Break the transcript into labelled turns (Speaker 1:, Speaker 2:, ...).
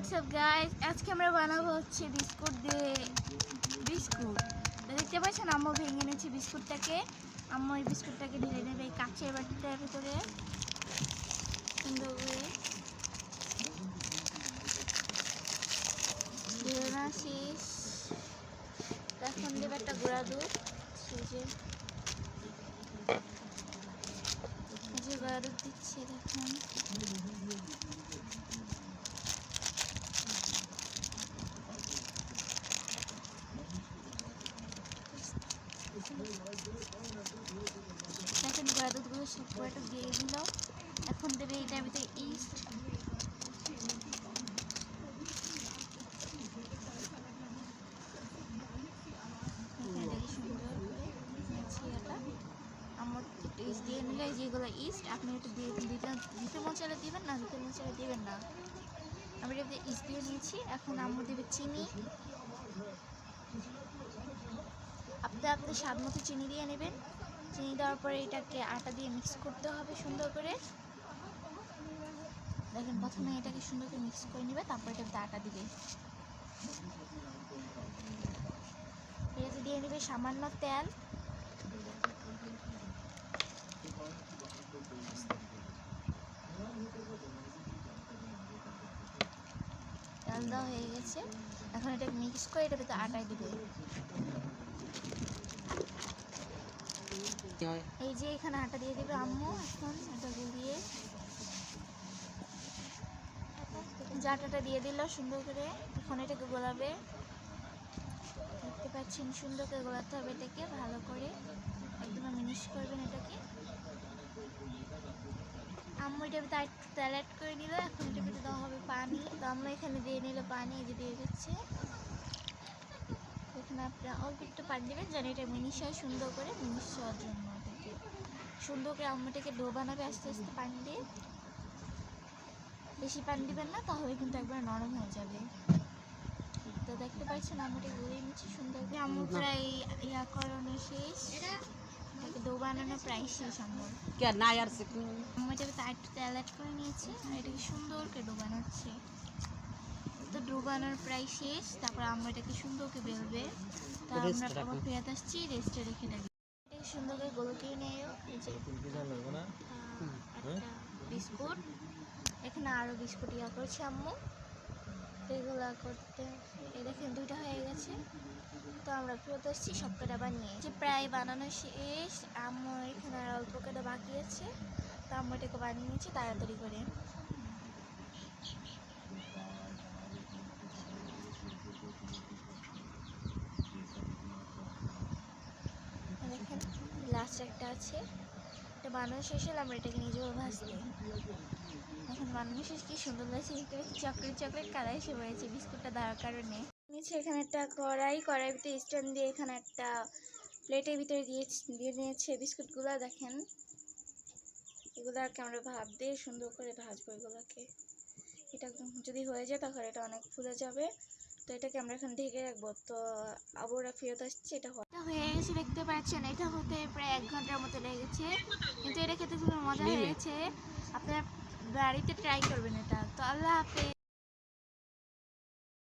Speaker 1: WhatsApp guys, আজকে আমরা বানাবো হচ্ছে বিস্কুট দিয়ে বিস্কুট। দেখতে পাচ্ছেন আম্মু ভেঙে নিয়েছে বিস্কুটটাকে। আম্মু এই বিস্কুটটাকে ঢেলে নেবে এই কাঁচের বাটিটার ভিতরে সুন্দর করে। ঢেলে না শেষ, এখন দেবে একটা গুঁড়া দুধ। যে গুঁড়া দুধ দিচ্ছে দেখুন। দেখেন গুঁড়া দুধগুলো সব পুরোটা দিয়ে দিল। এখন দেবে এটার ভিতরে ইস্ট। আমার ইস্ট দিয়ে নিলে যেগুলো ইস্ট আপনি একটু দিতে মন চাইলে দিবেন, না দিতে মন চাইলে দিবেন না। আমি এটা ইস্ট দিয়ে নিয়েছি। এখন আম্মু দেবে চিনি। আপনি স্বাদ মতো চিনি দিয়ে নেবেন। চিনি দেওয়ার পরে এটাকে আটা দিয়ে মিক্স করতে হবে সুন্দর করে। দেখেন প্রথমে এটাকে সুন্দর করে মিক্স করে নেবে, তারপর এটাতে আটা দিবে। এটাতে দিয়ে নেবে সামান্য তেল। তেল দেওয়া হয়ে গেছে। এখন এটাকে মিক্স করে এটার ভিতরে আটা দিবে। এই যে এখানে আটা দিয়ে দেবে আম্মু। এখন এটা দিয়ে আটাটা দিয়ে দিল সুন্দর করে। এখন এটাকে গোলাবে, দেখতে পাচ্ছেন সুন্দর করে গোলাতে হবে এটাকে ভালো করে, একদম মিক্স করবেন এটাকে। আম্মু এটার ভিতরে একটু তেল অ্যাড করে নিল। এখন এটার ভিতরে দেওয়া হবে পানি। তো আম্মু এখানে দিয়ে নিল পানি, এই যে দিয়ে দিচ্ছে। এখানে আপনারা অল্প একটু পানি দেবেন যেন এটা মিনিশ হয় সুন্দর করে। মিনিশ হওয়ার জন্য এটাকে সুন্দর করে আম্মু এটাকে ডো বানাবে আস্তে আস্তে পানি দিয়ে। বেশি পানি দিবেন না, তাহলে কিন্তু একবার নরম হয়ে যাবে। তো দেখতে পাচ্ছেন আম্মুটা গুলিয়ে নিচ্ছি সুন্দর করে। আম্মু প্রায় করানো শেষ, ডো বানানো প্রায় শেষ। আম্মু এটাকে একটু তেল অ্যাড করে নিয়েছি আর এটাকে সুন্দর করে ডো বানাচ্ছে। তো ডো বানানোর প্রায় শেষ। তারপর আম্মু এটাকে সুন্দর করে বেলবে। তো আমরা আবার ফেরত আসছি, রেস্টে রেখে দেবে। এটাকে সুন্দর করে গোলকে নিয়ে একটা বিস্কুট। এখানে আরও বিস্কুট করছে আম্মু। এগুলো করতে দেখেন দুইটা হয়ে গেছে। তো আমরা ফেরত আসছি সব কটা বানিয়ে, যে প্রায় বানানো শেষ। আম্মু এখানে আর অল্প কটা বাকি আছে। তো আম্মু এটাকে বানিয়ে নিয়েছি তাড়াতাড়ি করে। দেখেন লাস্ট একটা আছে। এটা বানানো শেষ হলে আমরা এটাকে নিজেও ভাজতে। এখন বানানো শেষ, কি সুন্দর লাগছে। চকলেট চকলেট কালার এসে পড়েছে বিস্কুটটা দেওয়ার কারণে। নিচে এখানে একটা কড়াইয়ের ভিতরে স্ট্যান্ড দিয়ে এখানে একটা প্লেটের ভিতরে দিয়ে নিয়েছে বিস্কুটগুলো। দেখেন এগুলোকে আমরা ভাপ দিয়ে সুন্দর করে ভাজবো এগুলোকে। এটা যদি হয়ে যায় তাহলে এটা অনেক ফুলে যাবে। তো এটাকে আমরা এখন ঢেকে রাখবো। তো আবার ফেরত আসছে। এটা হয়ে গেছে দেখতে পাচ্ছেন। এটা হতে প্রায় 1 ঘন্টার মতো লেগেছে, কিন্তু এটা খেতে খুব মজা হয়েছে। আপনারা বাড়িতে ট্রাই করবেন এটা। তো আল্লাহ হাফেজ।